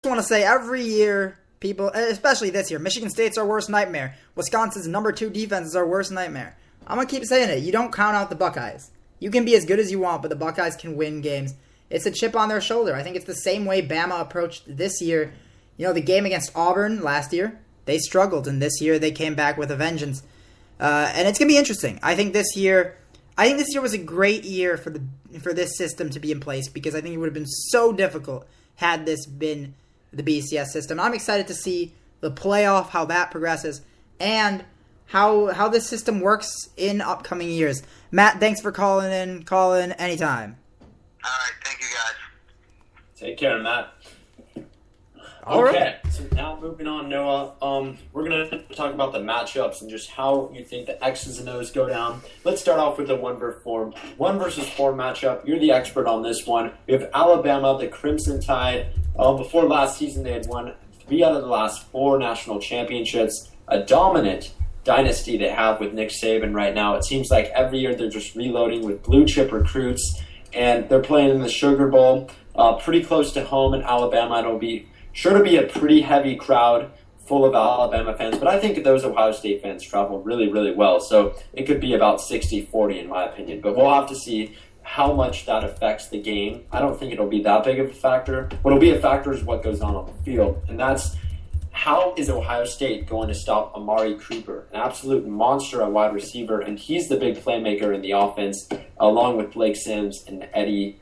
want to say every year, people, especially this year, Michigan State's our worst nightmare. Wisconsin's number 2 defense is our worst nightmare. I'm going to keep saying it. You don't count out the Buckeyes. You can be as good as you want, but the Buckeyes can win games. It's a chip on their shoulder. I think it's the same way Bama approached this year. You know, the game against Auburn last year, they struggled, and this year they came back with a vengeance. And it's going to be interesting. I think this year was a great year for this system to be in place, because I think it would have been so difficult had this been the BCS system. I'm excited to see the playoff, how that progresses, and how this system works in upcoming years. Matt, thanks for calling in. Call in anytime. All right, thank you guys. Take care, Matt. All right. So now moving on, Noah. We're going to talk about the matchups and just how you think the X's and O's go down. Let's start off with the 1 versus 4 matchup. You're the expert on this one. We have Alabama, the Crimson Tide. Before last season, they had won 3 out of the last 4 national championships. A dominant dynasty they have with Nick Saban right now. It seems like every year they're just reloading with blue chip recruits, and they're playing in the Sugar Bowl, pretty close to home in Alabama. It'll be sure to be a pretty heavy crowd full of Alabama fans, but I think those Ohio State fans travel really, really well, so it could be about 60-40 in my opinion, but we'll have to see how much that affects the game. I don't think it'll be that big of a factor. What'll be a factor is what goes on the field, and that's how is Ohio State going to stop Amari Cooper, an absolute monster at wide receiver, and he's the big playmaker in the offense, along with Blake Sims and Eddie.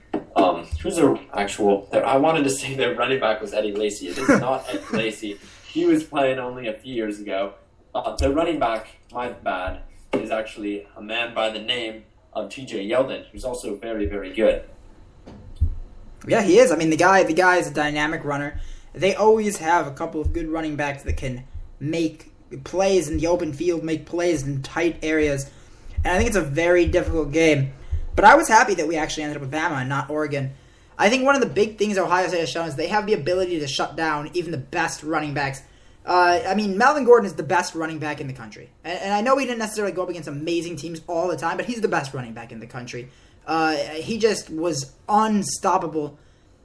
Who's their actual? I wanted to say their running back was Eddie Lacy. It is not Eddie Lacy. He was playing only a few years ago. The running back, my bad, is actually a man by the name of T.J. Yeldon, who's also very, very good. Yeah, he is. I mean, the guy is a dynamic runner. They always have a couple of good running backs that can make plays in the open field, make plays in tight areas. And I think it's a very difficult game. But I was happy that we actually ended up with Bama and not Oregon. I think one of the big things Ohio State has shown is they have the ability to shut down even the best running backs. Melvin Gordon is the best running back in the country. And I know he didn't necessarily go up against amazing teams all the time, but he's the best running back in the country. He just was unstoppable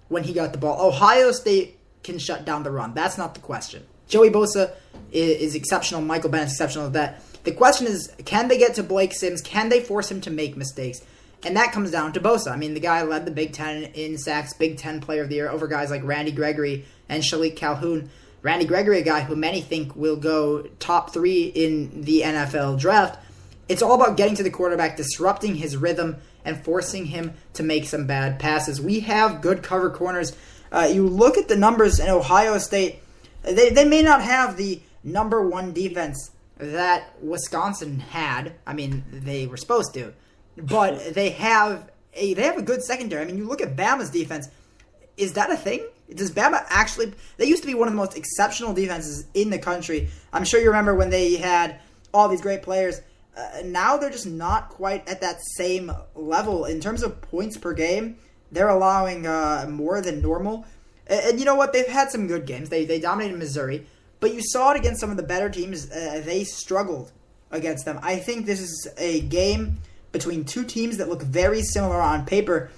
when he got the ball. Ohio State can shut down the run. That's not the question. Joey Bosa is exceptional. Michael Bennett's exceptional at that. The question is, can they get to Blake Sims? Can they force him to make mistakes? And that comes down to Bosa. I mean, the guy led the Big Ten in sacks, Big Ten Player of the Year over guys like Randy Gregory and Shalik Calhoun. Randy Gregory, a guy who many think will go top 3 in the NFL draft. It's all about getting to the quarterback, disrupting his rhythm, and forcing him to make some bad passes. We have good cover corners. You look at the numbers in Ohio State, they may not have the number 1 defense that Wisconsin had. I mean, they were supposed to. But they have a good secondary. I mean, you look at Bama's defense. Is that a thing? Does Bama actually... They used to be one of the most exceptional defenses in the country. I'm sure you remember when they had all these great players. Now they're just not quite at that same level. In terms of points per game, they're allowing more than normal. And you know what? They've had some good games. They dominated Missouri. But you saw it against some of the better teams. They struggled against them. I think this is a game between 2 teams that look very similar on paper.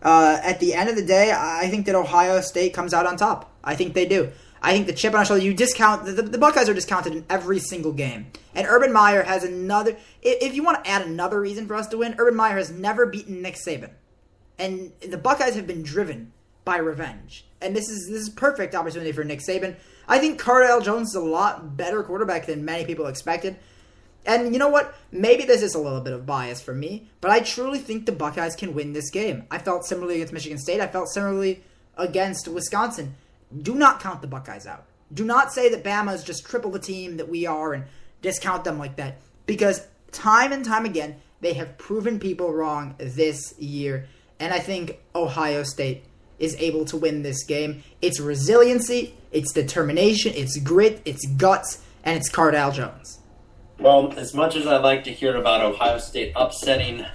At the end of the day, I think that Ohio State comes out on top. I think they do. I think the chip on our shoulder, you discount, the Buckeyes are discounted in every single game. And Urban Meyer has another, if you want to add another reason for us to win, Urban Meyer has never beaten Nick Saban. And the Buckeyes have been driven by revenge. And this is perfect opportunity for Nick Saban. I think Cardale Jones is a lot better quarterback than many people expected. And you know what? Maybe this is a little bit of bias for me, but I truly think the Buckeyes can win this game. I felt similarly against Michigan State. I felt similarly against Wisconsin. Do not count the Buckeyes out. Do not say that Bama is just triple the team that we are and discount them like that, because time and time again, they have proven people wrong this year. And I think Ohio State is able to win this game. It's resiliency, it's determination, it's grit, it's guts, and it's Cardale Jones. Well, as much as I'd like to hear about Ohio State upsetting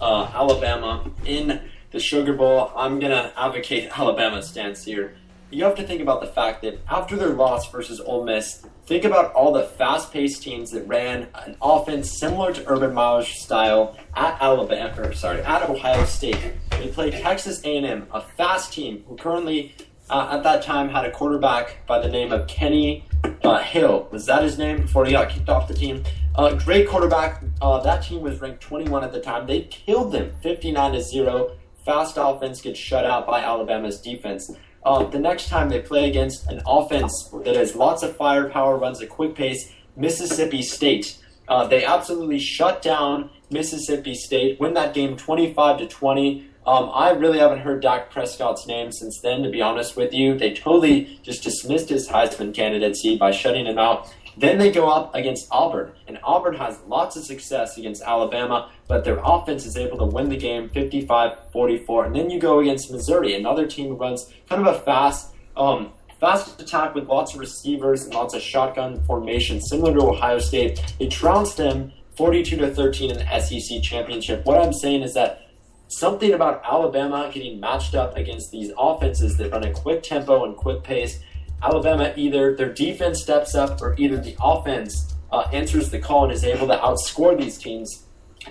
Alabama in the Sugar Bowl, I'm going to advocate Alabama's stance here. You have to think about the fact that after their loss versus Ole Miss, think about all the fast-paced teams that ran an offense similar to Urban Meyer's style at Ohio State. They played Texas A&M, a fast team who currently at that time had a quarterback by the name of Kenny Hill. Was that his name before he got kicked off the team? Great quarterback. That team was ranked 21 at the time. They killed them 59-0. Fast offense gets shut out by Alabama's defense. The next time they play against an offense that has lots of firepower, runs a quick pace, Mississippi State. They absolutely shut down Mississippi State, win that game 25-20. I really haven't heard Dak Prescott's name since then, to be honest with you. They totally just dismissed his Heisman candidacy by shutting him out. Then they go up against Auburn, and Auburn has lots of success against Alabama, but their offense is able to win the game 55-44. And then you go against Missouri, another team who runs kind of a fast attack with lots of receivers and lots of shotgun formation, similar to Ohio State. They trounced them 42-13 in the SEC championship. What I'm saying is that something about Alabama getting matched up against these offenses that run a quick tempo and quick pace. Alabama, either their defense steps up or either the offense answers the call and is able to outscore these teams.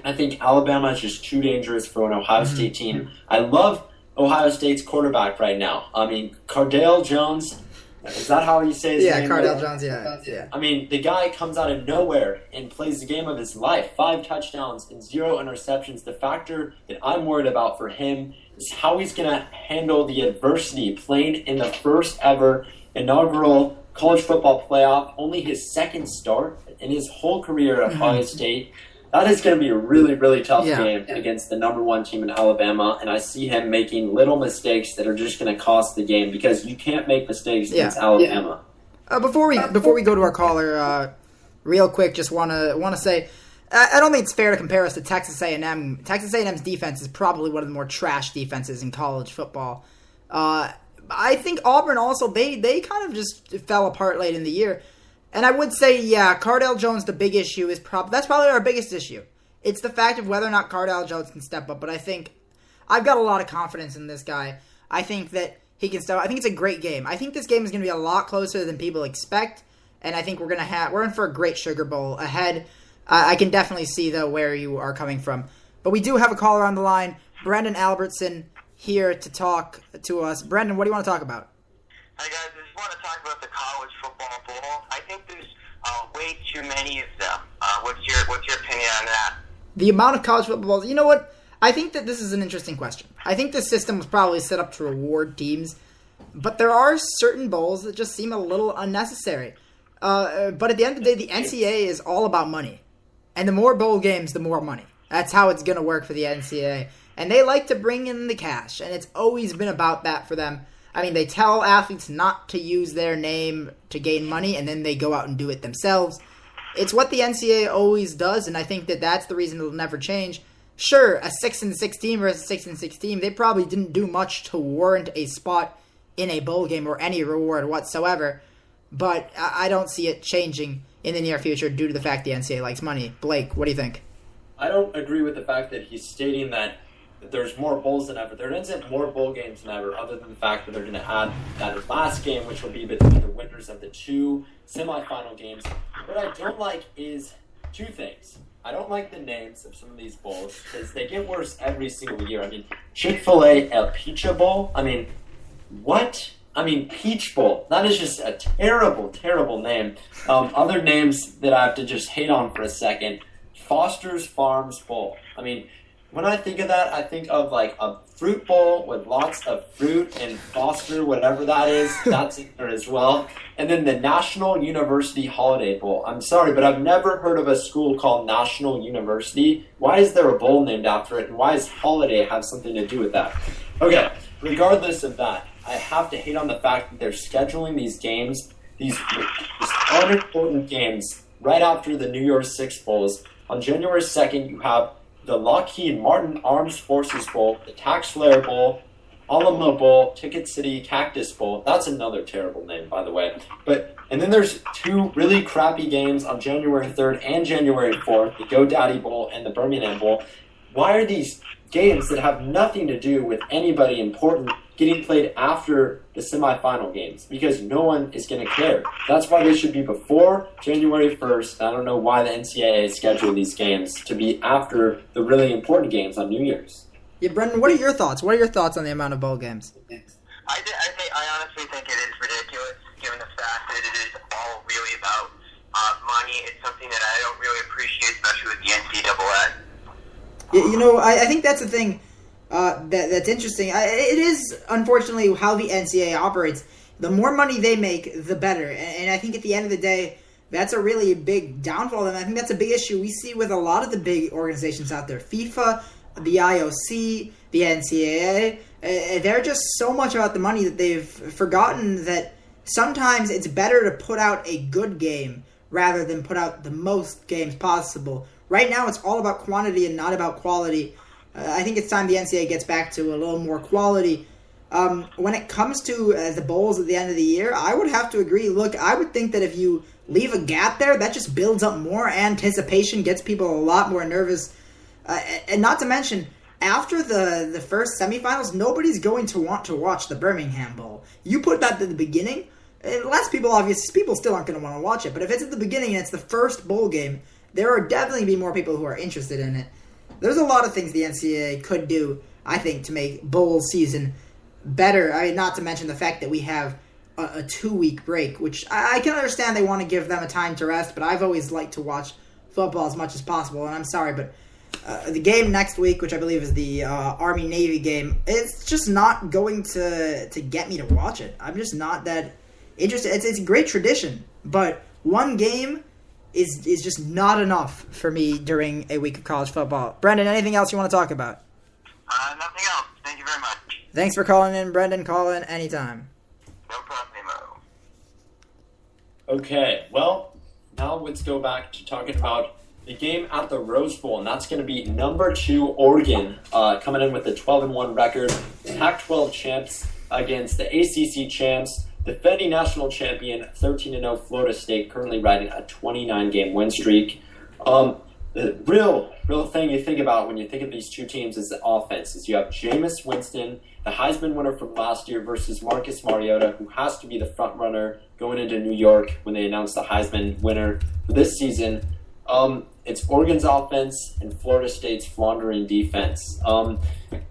I think Alabama is just too dangerous for an Ohio State team. I love Ohio State's quarterback right now. I mean, Cardale Jones, is that how you say his name? Yeah, Cardale Jones, yeah. I mean, the guy comes out of nowhere and plays the game of his life. 5 touchdowns and 0 interceptions. The factor that I'm worried about for him is how he's going to handle the adversity playing in the first ever inaugural college football playoff, only his second start in his whole career at Ohio State. That is going to be a really, really tough game against the number 1 team in Alabama, and I see him making little mistakes that are just going to cost the game because you can't make mistakes against Alabama. Before we go to our caller, real quick, just want to say, I don't think it's fair to compare us to Texas A&M. Texas A&M's defense is probably one of the more trash defenses in college football. I think Auburn also, they kind of just fell apart late in the year. And I would say, Cardale Jones, the big issue is that's probably our biggest issue. It's the fact of whether or not Cardale Jones can step up. But I think I've got a lot of confidence in this guy. I think that he can step up. I think it's a great game. I think this game is going to be a lot closer than people expect. And I think we're in for a great Sugar Bowl ahead. I can definitely see, though, where you are coming from. But we do have a caller on the line, Brendan Albertson, here to talk to us. Brendan, what do you want to talk about? Hi, guys. I just want to talk about the college football bowl. I think there's way too many of them. What's your opinion on that? The amount of college football bowls. You know what? I think that this is an interesting question. I think the system was probably set up to reward teams, but there are certain bowls that just seem a little unnecessary. But at the end of the day, the NCAA is all about money. And the more bowl games, the more money. That's how it's going to work for the NCAA. And they like to bring in the cash, and it's always been about that for them. I mean, they tell athletes not to use their name to gain money, and then they go out and do it themselves. It's what the NCAA always does, and I think that that's the reason it'll never change. Sure, a 6-6 team versus a 6-6 team, they probably didn't do much to warrant a spot in a bowl game or any reward whatsoever, but I don't see it changing in the near future due to the fact the NCAA likes money. Blake, what do you think? I don't agree with the fact that he's stating that there's more bowls than ever. There isn't more bowl games than ever, other than the fact that they're going to add that last game, which will be between the winners of the 2 semifinal games. What I don't like is 2 things. I don't like the names of some of these bowls because they get worse every single year. I mean, Chick-fil-A El Peach Bowl. I mean, what? I mean, Peach Bowl. That is just a terrible, terrible name. Other names that I have to just hate on for a second. Foster's Farms Bowl. I mean, when I think of that, I think of like a fruit bowl with lots of fruit and Foster, whatever that is, that's in there as well. And then the National University Holiday Bowl. I'm sorry, but I've never heard of a school called National University. Why is there a bowl named after it? And why does holiday have something to do with that? Okay, regardless of that, I have to hate on the fact that they're scheduling these games, these unimportant games, right after the New Year's Six Bowls. On January 2nd, you have the Lockheed Martin Armed Forces Bowl, the Tax Slayer Bowl, Alamo Bowl, Ticket City Cactus Bowl. That's another terrible name, by the way. And then there's 2 really crappy games on January 3rd and January 4th, the GoDaddy Bowl and the Birmingham Bowl. Why are these games that have nothing to do with anybody important getting played after the semifinal games? Because no one is going to care. That's why they should be before January 1st. I don't know why the NCAA scheduled these games to be after the really important games on New Year's. Yeah, Brendan, what are your thoughts? What are your thoughts on the amount of bowl games? Well, I honestly think it is ridiculous, given the fact that it is all really about money. It's something that I don't really appreciate, especially with the NCAA. I think that's the thing that's interesting. It is, unfortunately, how the NCAA operates. The more money they make, the better. And I think at the end of the day, that's a really big downfall. And I think that's a big issue we see with a lot of the big organizations out there. FIFA, the IOC, the NCAA. They're just so much about the money that they've forgotten that sometimes it's better to put out a good game rather than put out the most games possible. Right now, it's all about quantity and not about quality. I think it's time the NCAA gets back to a little more quality. When it comes to the bowls at the end of the year, I would have to agree. Look, I would think that if you leave a gap there, that just builds up more anticipation, gets people a lot more nervous. And not to mention, after the first semifinals, nobody's going to want to watch the Birmingham Bowl. You put that at the beginning, less people, obviously, people still aren't going to want to watch it. But if it's at the beginning and it's the first bowl game, there are definitely be more people who are interested in it. There's a lot of things the NCAA could do, I think, to make bowl season better. I mean, not to mention the fact that we have a 2-week break, which I can understand they want to give them a time to rest, but I've always liked to watch football as much as possible, and I'm sorry, but the game next week, which I believe is the Army-Navy game, it's just not going to get me to watch it. I'm just not that interested. It's a great tradition, but one game is just not enough for me during a week of college football. Brendan, anything else you want to talk about? Nothing else. Thank you very much. Thanks for calling in, Brendan. Call in anytime. No problemo. Okay, well, now let's go back to talking about the game at the Rose Bowl, and that's going to be number 2 Oregon coming in with a 12-1 record, Pac-12 champs against the ACC champs, defending national champion 13-0 Florida State, currently riding a 29-game win streak. The real thing you think about when you think of these two teams is the offense. Is you have Jameis Winston, the Heisman winner from last year, versus Marcus Mariota, who has to be the front runner going into New York when they announce the Heisman winner for this season. It's Oregon's offense and Florida State's floundering defense.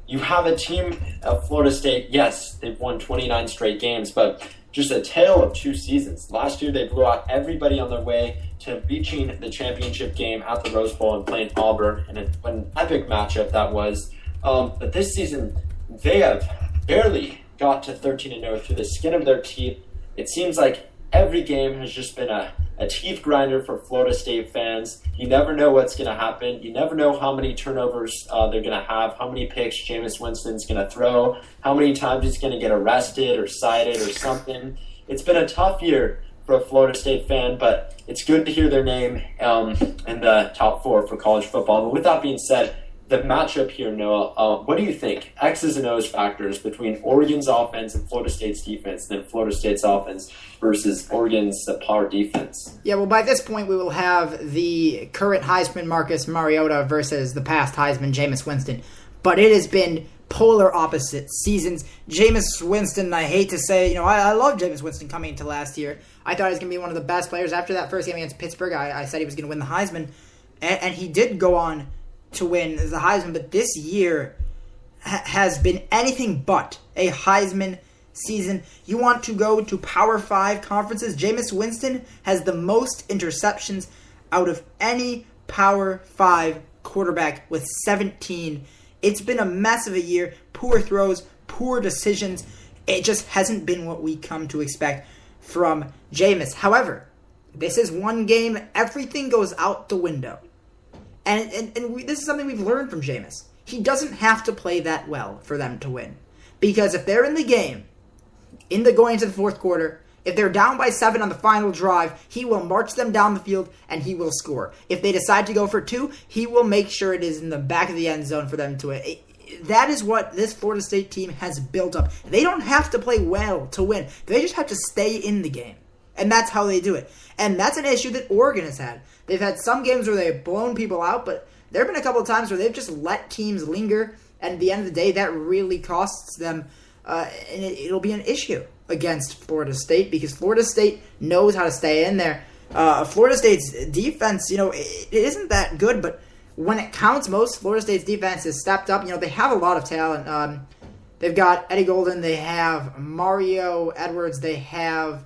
You have a team of Florida State, yes, they've won 29 straight games, but just a tale of 2 seasons. Last year, they blew out everybody on their way to reaching the championship game at the Rose Bowl and playing Auburn, and an epic matchup that was. But this season, they have barely got to 13-0 through the skin of their teeth. It seems like every game has just been a teeth grinder for Florida State fans. You never know what's going to happen. You never know how many turnovers they're going to have, how many picks Jameis Winston's going to throw, how many times he's going to get arrested or cited or something. It's been a tough year for a Florida State fan, but it's good to hear their name in the top 4 for college football. But with that being said, the matchup here, Noah, what do you think? X's and O's factors between Oregon's offense and Florida State's defense, then Florida State's offense versus Oregon's power defense? Yeah, well, by this point, we will have the current Heisman Marcus Mariota versus the past Heisman Jameis Winston. But it has been polar opposite seasons. Jameis Winston, I hate to say, I love Jameis Winston coming into last year. I thought he was going to be one of the best players. After that first game against Pittsburgh, I said he was going to win the Heisman. And he did go on to win the Heisman, but this year has been anything but a Heisman season. You want to go to Power 5 conferences? Jameis Winston has the most interceptions out of any Power 5 quarterback with 17. It's been a mess of a year. Poor throws, poor decisions. It just hasn't been what we come to expect from Jameis. However, this is one game. Everything goes out the window. And this is something we've learned from Jameis. He doesn't have to play that well for them to win. Because if they're in the game, going into the fourth quarter, if they're down by 7 on the final drive, he will march them down the field and he will score. If they decide to go for 2, he will make sure it is in the back of the end zone for them to win. That is what this Florida State team has built up. They don't have to play well to win. They just have to stay in the game. And that's how they do it. And that's an issue that Oregon has had. They've had some games where they've blown people out, but there have been a couple of times where they've just let teams linger, and at the end of the day, that really costs them, and it'll be an issue against Florida State, because Florida State knows how to stay in there. Florida State's defense, it isn't that good, but when it counts most, Florida State's defense has stepped up. They have a lot of talent. They've got Eddie Golden. They have Mario Edwards. They have